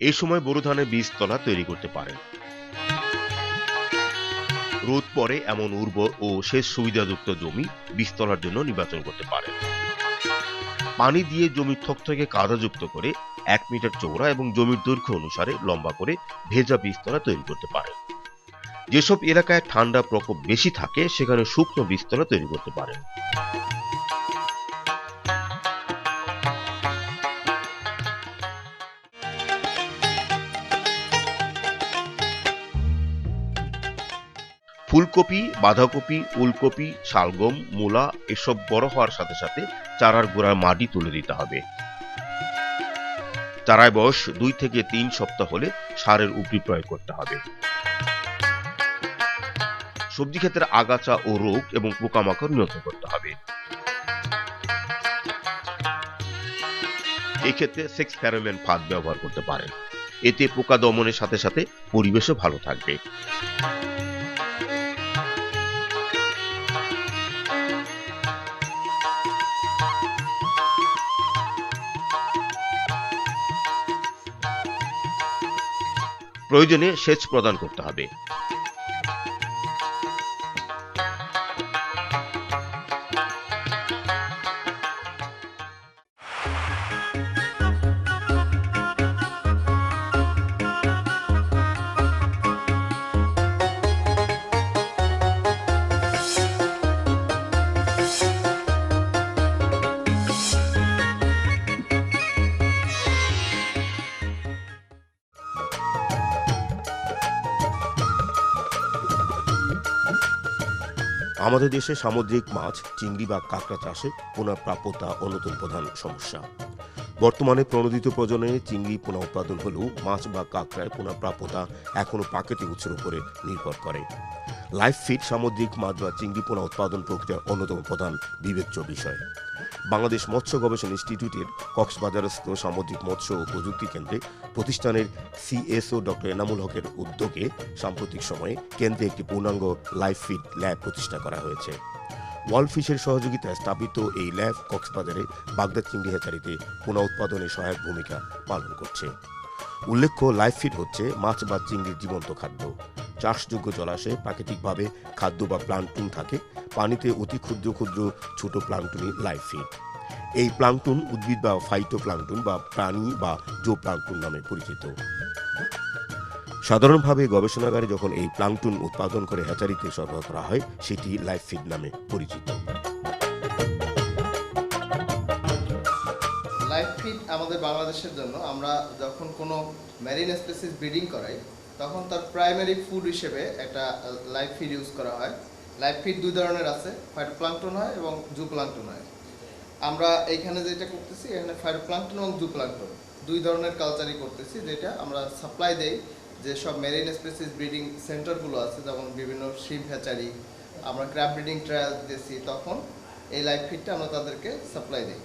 এই সময় বোরো ধানের বীজতলা তৈরি করতে পারেন। রোদ পড়ে এমন উর্বর ও সেচ সুবিধাযুক্ত জমি বীজতলার জন্য নির্বাচন করতে পারেন। পানি দিয়ে জমির থকথকে কাদাযুক্ত করে ১ মিটার চওড়া এবং জমির দৈর্ঘ্য অনুসারে লম্বা করে ভেজা বীজতলা তৈরি করতে পারেন। যেসব এলাকায় ঠান্ডা প্রকোপ বেশি থাকে সেখানে শুকনো বীজতলা তৈরি করতে পারেন। ফুলকপি, বাঁধাকপি, ওলকপি, শালগম, মূলা এসব বড় হওয়ার সাথে সাথে চারার গোড়ার মাটি তুলে দিতে হবে। চারার বয়স ২ থেকে ৩ সপ্তাহ হলে সারের উপরি প্রয়োগ করতে হবে। সবজি ক্ষেতের আগাছা ও রোগ এবং পোকামাকড় নিয়ন্ত্রণ করতে হবে। এই ক্ষেত্রে সেক্স ফেরোমন ফাঁদ ব্যবহার করতে পারেন। এতে পোকা দমনের সাথে সাথে পরিবেশও ভালো থাকবে। প্রয়োজনে সেচ প্রদান করতে হবে। আমাদের দেশে সামুদ্রিক মাছ, চিংড়ি বা কাঁকড়া চাষে পুনঃপ্রাপ্যতা অন্যতম প্রধান সমস্যা। বর্তমানে প্রণোদিত প্রজননে চিংড়ি পুনঃ উৎপাদন হলেও মাছ বা কাঁকড়ায় পুনঃপ্রাপ্যতা এখনও প্রাকৃতিক উৎসের উপরে নির্ভর করে। লাইফ ফিড সামুদ্রিক মাছ বা চিংড়ি পুনঃ উৎপাদন প্রক্রিয়ার অন্যতম প্রধান বিবেচ্য বিষয়। বাংলাদেশ মৎস্য গবেষণা ইনস্টিটিউটের কক্সবাজারস্থ সামুদ্রিক মৎস্য ও প্রযুক্তি কেন্দ্রে প্রতিষ্ঠানের সিএসও ডক্টর এনামুল হকের উদ্যোগে সাম্প্রতিক সময়ে কেন্দ্রে একটি পূর্ণাঙ্গ লাইফ ফিড ল্যাব প্রতিষ্ঠা করা হয়েছে। ওয়ার্ল্ড ফিশের সহযোগিতায় স্থাপিত এই ল্যাব কক্সবাজারে বাগদা চিংড়ি হ্যাচারিতে পুনঃ উৎপাদনে সহায়ক ভূমিকা পালন করছে। উল্লেখ্য, লাইফ ফিড হচ্ছে মাছ বা চিংড়ির জীবন্ত খাদ্য। চাষযোগ্য জলাশয়ে প্রাকৃতিকভাবে খাদ্য বা প্লাঙ্কটন থাকে। পানিতে অতি ক্ষুদ্র ক্ষুদ্র ছোট প্লাঙ্কটনই লাইফ ফিড। এই প্লাঙ্কটন উদ্ভিদ বা ফাইটোপ্লাঙ্কটন বা প্রাণী বা জোপ্লাঙ্কটন নামে পরিচিত। সাধারণভাবে গবেষণাগারে যখন এই প্লাঙ্কটন উৎপাদন করে হ্যাচারিতে সরবরাহ করা হয় সেটি লাইফ ফিড নামে পরিচিত। লাইফ ফিড আমাদের বাংলাদেশের জন্য আমরা যখন কোনো মেরিন স্পেসিস ব্রিডিং করাই তখন তার প্রাইমারি ফুড হিসেবে একটা লাইফ ফিড ইউজ করা হয়। লাইফ ফিড দুই ধরনের আছে, ফাইটোপ্লাঙ্কটন হয় এবং জুপ্লাঙ্কটন হয়। আমরা এইখানে যেটা করতেছি, এখানে ফাইটোপ্লাঙ্কটন এবং জুপ্লাঙ্কটন দুই ধরনের কালচারই করতেছি, যেটা আমরা সাপ্লাই দেই যেসব মেরিন স্পেসিস ব্রিডিং সেন্টারগুলো আছে, যেমন বিভিন্ন শিপ হ্যাচারি, আমরা ক্র্যাব ব্রিডিং ট্রায়াল দিয়েছি, তখন এই লাইফ ফিডটা আমরা তাদেরকে সাপ্লাই দিই।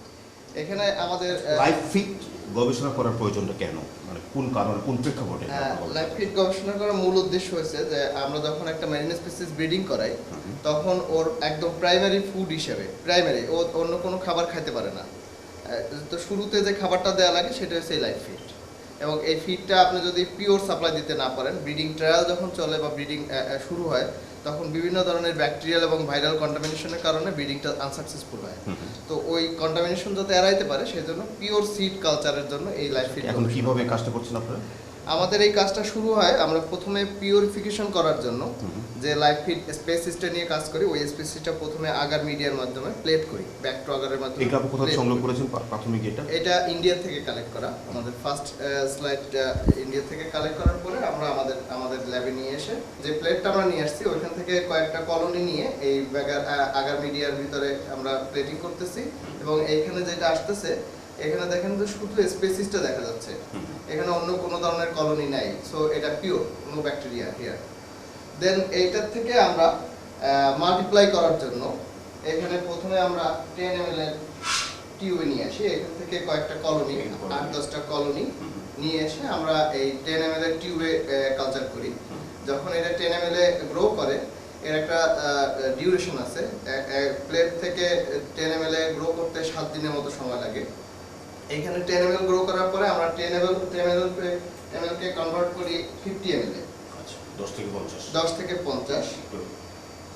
এখানে আমাদের লাইফ ফিড গবেষণা করার প্রয়োজনটা কেন, মানে কোন কারণে, কোন প্রেক্ষাপটে? লাইফ ফিড গবেষণা করার মূল উদ্দেশ্য হয়েছে যে আমরা যখন একটা মেরিন স্পিসিস ব্রিডিং করাই তখন ওর একদম প্রাইমারি ফুড হিসেবে, প্রাইমারি ও অন্য কোনো খাবার খাইতে পারে না, তো শুরুতে যে খাবারটা দেওয়া লাগে সেটা হচ্ছে লাইফ ফিড। এবং এই ফিডটা আপনি যদি পিওর সাপ্লাই দিতে না পারেন, ব্রিডিং ট্রায়াল যখন চলে বা ব্রিডিং শুরু হয় তখন বিভিন্ন ধরনের ব্যাকটেরিয়াল এবং ভাইরাল কন্টামিনেশনের কারণে ব্রিডিংটা আনসাকসেসফুল হয়। তো ওই কন্টামিনেশন যাতে এড়াইতে পারে সেই জন্য পিওর সিড কালচারের জন্য এই লাইফ ফিড। এখন কিভাবে কাজটা করছেন আপনারা? আমাদের এই কাজটা শুরু হয় আমরা প্রথমে পিউরিফিকেশন করার জন্য যে লাইফ ফিড স্পেসিসটা নিয়ে কাজ করি, ওই স্পেসিসটা প্রথমে আগার মিডিয়ার মাধ্যমে প্লেট করি, ব্যাক টু আগারের মাধ্যমে। এটা কোথা থেকে সংগ্রহ করেছেন প্রাথমিক? এটা ইন্ডিয়া থেকে কালেক্ট করা, আমাদের ফার্স্ট স্লাইডটা ইন্ডিয়া থেকে কালেক্ট করার পরে আমরা আমাদের ল্যাবে নিয়ে এসে যে প্লেটটা আমরা নিয়ে আসছি ওইখান থেকে কয়েকটা কলোনি নিয়ে এই আগার মিডিয়ার ভিতরে আমরা প্লেটিং করতেছি। এবং এইখানে যেটা আসতেছে, এখানে দেখেন যে শুধু স্পেসিসটা দেখা যাচ্ছে, এখানে অন্য কোনো ধরনের কলোনি নাই, সো এটা পিওর, নো ব্যাকটেরিয়া হিয়ার। দেন এইটার থেকে আমরা মাল্টিপ্লাই করার জন্য এখানে প্রথমে আমরা 10 ml এর টিউবে নিয়ে আসি, এখান থেকে কয়েকটা কলোনি, 8-10টা কলোনি নিয়ে এসে আমরা এই 10 ml এর টিউবে কালচার করি। যখন এটা 10 ml এ গ্রো করে এর একটা ডিউরেশন আছে, প্লেট থেকে 10 ml এ গ্রো করতে 7 দিনের মতো সময় লাগে। এখানে 10 ml গ্রো করার পরে আমরা 10 ml কে কনভার্ট করি 50 ml এ। আচ্ছা 10 থেকে 50 10 থেকে 50।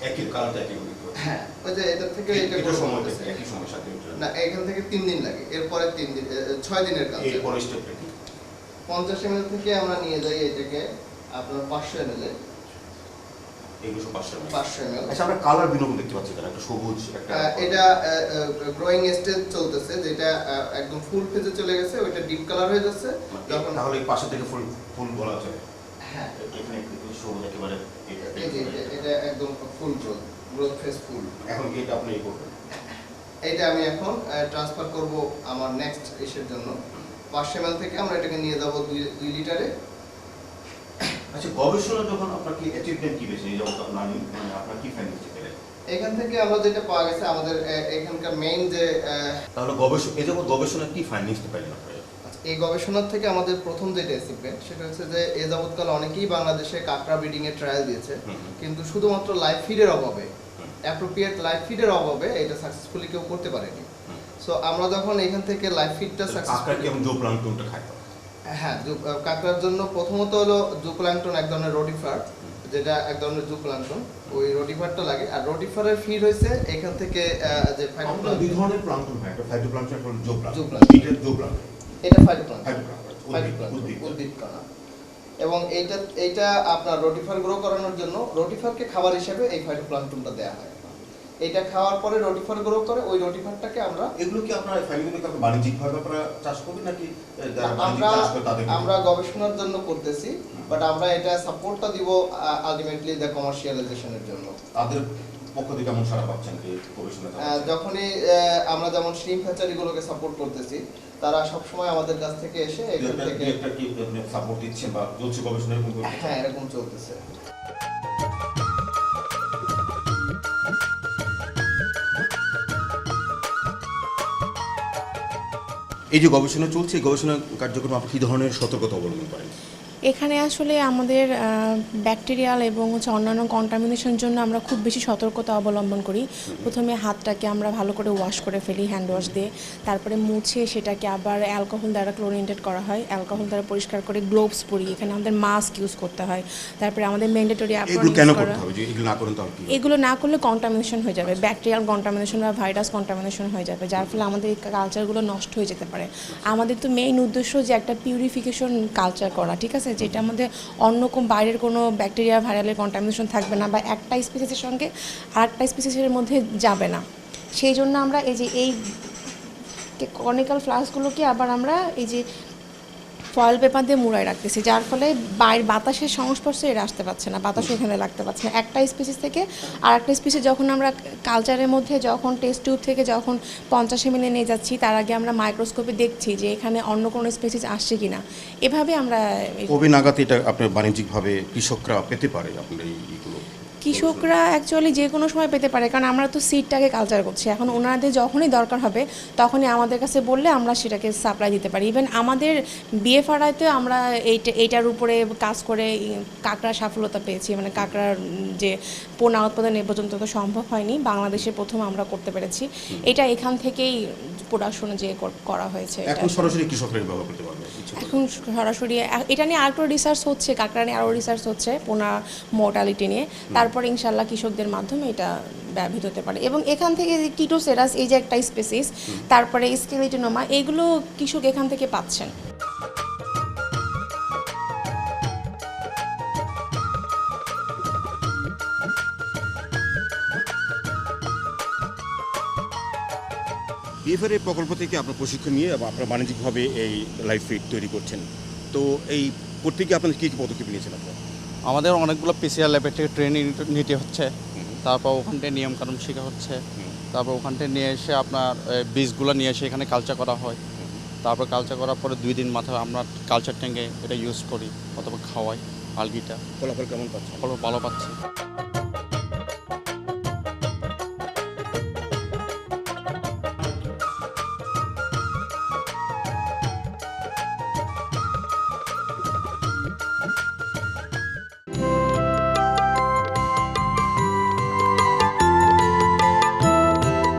একই কালারটা একই হবে। হ্যাঁ, ওই যে এটা থেকে এটা এটা grow সময় করতেছে। থেকে একই সময় সাথে না, এখান থেকে 3 দিন লাগে, এরপরে 3 দিন 6 দিনের কাজ। এই পরের স্টেপটা কি? 50 ml থেকে আমরা নিয়ে যাই এটাকে আপনার 500 ml এ। এগুলো সব 500 ml। 500 ml। আচ্ছা আমরা কালার বিনোদন দেখতে পাচ্ছি এখানে একটা সবুজ একটা এটা গ্রোয়িং স্টেজ চলতেছে, যেটা একদম ফুল ফেজে চলে গেছে, ওইটা ডিপ কালার হয়ে যাচ্ছে যখন। তাহলে এই পাশে থেকে ফুল ফুল বলা যায়। হ্যাঁ, এখানে একটু সবুজ একেবারে এই যে এটা একদম ফুল গ্রোথ ফেজ ফুল। এখন কি এটা আপনি এই করবেন? এইটা আমি এখন ট্রান্সফার করব আমার নেক্সট ইসের জন্য। 500 ml থেকে আমরা এটাকে নিয়ে যাব 2 লিটারে। আচ্ছা গবেষণা যখন আপনার কি অ্যাচিভমেন্ট কি বেশি এই যে মানে আপনার কি ফাইন্ডিংস পেলেন? এখান থেকে আমরা যেটা পাওয়া গেছে আমাদের এখানকার মেইন যে তাহলে এই যে গবেষণা কি ফাইন্ডিংস পেলেন আপনারা? এই গবেষণার থেকে আমাদের প্রথম যেটা অ্যাচিভমেন্ট সেটা হচ্ছে যে এ যাবৎকাল অনেকেই বাংলাদেশে কাঁকড়া ব্রিডিং এর ট্রায়াল দিয়েছে, কিন্তু শুধুমাত্র লাইফ ফিডের অভাবে, অ্যাপ্রোপ্রিয়েট লাইফ ফিডের অভাবে এটা সাকসেসফুলি কেউ করতে পারেনি। সো আমরা যখন এখান থেকে লাইফ ফিডটা কাঁকড়া সাকসেসফুলি, কেমন জোপ্লাঙ্কটনটা খায়? হ্যাঁ, কাঁকড়ার জন্য প্রথমত হলো জুপ্লাঙ্কটন, এক ধরনের রোটিফার, যেটা এক ধরনের জুপ্লাঙ্কটন, ওই রোটিফারটা লাগে। আর রোটিফারের ফিড হয়েছে এখান থেকে যে আমরা দুই ধরনের প্লাঙ্কটন হয়, একটা ফাইটোপ্লাঙ্কটন একটা জোপ্লাঙ্কটন। জোপ্লাঙ্কটন। এটা জোপ্লাঙ্কটন, এটা ফাইটোপ্লাঙ্কটন, উদ্ভিদ। উদ্ভিদ কণা। এবং এইটা আপনার রোটিফার গ্রো করানোর জন্য রোটিফারকে খাবার হিসেবে এই ফাইটোপ্লাঙ্কটনটা দেওয়া হয়। এটা খাওয়ার পরে রোটিফার গ্রো করে, ওই রোটিফারটাকে আমরা এগুলো কি আপনারা ফাইলগুলোকে আপনারা বাণিজ্যিকভাবে আপনারা চাষ করবেন নাকি যারা বাণিজ্যিক আমরা চাষ করে তাদের আমরা গবেষণার জন্য করতেছি, বাট আমরা এটা সাপোর্টটা দিব আলটিমেটলি দ্য কমার্শিয়ালাইজেশনের জন্য। তাদের পক্ষ থেকে কেমন সাড়া পাচ্ছেন এই গবেষণা? যখনই আমরা যেমন শ্রিম্প হ্যাচারিগুলোকে সাপোর্ট করতেছি, তারা সবসময় আমাদের কাছ থেকে এসে এখান থেকে একটা কি সাপোর্ট দিচ্ছেন বা চলছে গবেষণা এরকম করতে? হ্যাঁ, এরকম চলতেছে। এই যে গবেষণা চলছে, এই গবেষণা কার্যক্রমে আপনি কি ধরনের সতর্কতা অবলম্বন করেন? এখানে আসলে আমাদের ব্যাকটেরিয়াল এবং অন্যান্য কন্টামিনেশন জন্য আমরা খুব বেশি সতর্কতা অবলম্বন করি। প্রথমে হাতটাকে আমরা ভালো করে ওয়াশ করে ফেলি হ্যান্ড ওয়াশ দিয়ে, তারপরে মুছে সেটাকে আবার অ্যালকোহল দ্বারা ক্লোরিনেটেড করা হয়, অ্যালকোহল দ্বারা পরিষ্কার করে গ্লোভস পরি, এখানে আমাদের মাস্ক ইউজ করতে হয়, তারপরে আমাদের ম্যান্ডেটরি এগুলো কেন করতে হবে? যে এগুলো না করেন তাহলে কি? এগুলো না করলে কন্টামিনেশন হয়ে যাবে, ব্যাকটেরিয়াল কন্টামিনেশন বা ভাইরাস কন্টামিনেশন হয়ে যাবে, যার ফলে আমাদের এই কালচারগুলো নষ্ট হয়ে যেতে পারে। আমাদের তো মেইন উদ্দেশ্য যে একটা পিউরিফিকেশন কালচার করা, ঠিক আছে, যেটা আমাদের অন্য কোন বাইরের কোনো ব্যাকটেরিয়া ভাইরালের কন্টামিনেশন থাকবে না বা একটা স্পিসিসের সঙ্গে আরেকটা স্পিসিসের মধ্যে যাবে না। সেই জন্য আমরা এই যে এই কনিক্যাল ফ্লাস্কগুলোকে আবার আমরা এই যে ফয়েল পেপার দিয়ে মুড়ায় রাখতেছি, যার ফলে বাইরের বাতাসের সংস্পর্শে এরা আসতে পারছে না, বাতাসও এখানে লাগতে পারছে না। একটা স্পিসিস থেকে আর একটা স্পিসিস যখন আমরা কালচারের মধ্যে যখন টেস্ট টিউব থেকে যখন 50 ml নিয়ে যাচ্ছি, তার আগে আমরা মাইক্রোস্কোপে দেখছি যে এখানে অন্য কোনো স্পিসিস আসছে কিনা। এভাবে আমরা কবে নাগাদ এটা আপনার বাণিজ্যিকভাবে কৃষকরা পেতে পারে আপনার এইগুলো? কৃষকরা অ্যাকচুয়ালি যে কোনো সময় পেতে পারে, কারণ আমরা তো সিডটাকে কালচার করছি। এখন ওনাদের যখনই দরকার হবে তখনই আমাদের কাছে বললে আমরা সেটাকে সাপ্লাই দিতে পারি। ইভেন আমাদের বিএফআরআইতে আমরা এইটার উপরে কাজ করে কাঁকড়ার সাফল্যতা পেয়েছি, মানে কাঁকড়ার যে পোনা উৎপাদন এ পর্যন্ত তো সম্ভব হয়নি, বাংলাদেশে প্রথম আমরা করতে পেরেছি। এটা এখান থেকেই প্রোডাকশনে যে করা হয়েছে। এখন সরাসরি কৃষকরা ব্যবহার করতে পারবে? এখন সরাসরি এটা নিয়ে আরেকটু রিসার্চ হচ্ছে, কাঁকড়া নিয়ে আরও রিসার্চ হচ্ছে, পোনা মোর্টালিটি নিয়ে। তারপরে ইনশাল্লাহ কৃষকদের মাধ্যমে এটা ব্যবহৃত হতে পারে। এবং এখান থেকে যে কিটোসেরাস এই যে একটা স্পেসিস, তারপরে স্কেলিটোনোমা, এগুলো কৃষক এখান থেকে পাচ্ছেন। বিএফআর এই প্রকল্প থেকে আপনার প্রশিক্ষণ নিয়ে আপনারা বাণিজ্যিকভাবে এই লাইফ ফিড তৈরি করছেন, তো এই করতে গিয়ে আপনাদের কী কী পদক্ষেপ নিয়েছেন আপনারা? আমাদের অনেকগুলো পিসিআর ল্যাবের থেকে ট্রেনিং নিতে হচ্ছে, তারপর ওখান থেকে নিয়মকানুন শেখা হচ্ছে, তারপর ওখান থেকে নিয়ে এসে আপনার বীজগুলো নিয়ে এসে এখানে কালচার করা হয়, তারপর কালচার করার পরে 2 দিন মাথায় আমরা কালচার ট্যাঙ্কে এটা ইউজ করি অথবা খাওয়াই আলগিটা। ফলাফল কেমন পাচ্ছেন? ভালো পাচ্ছি।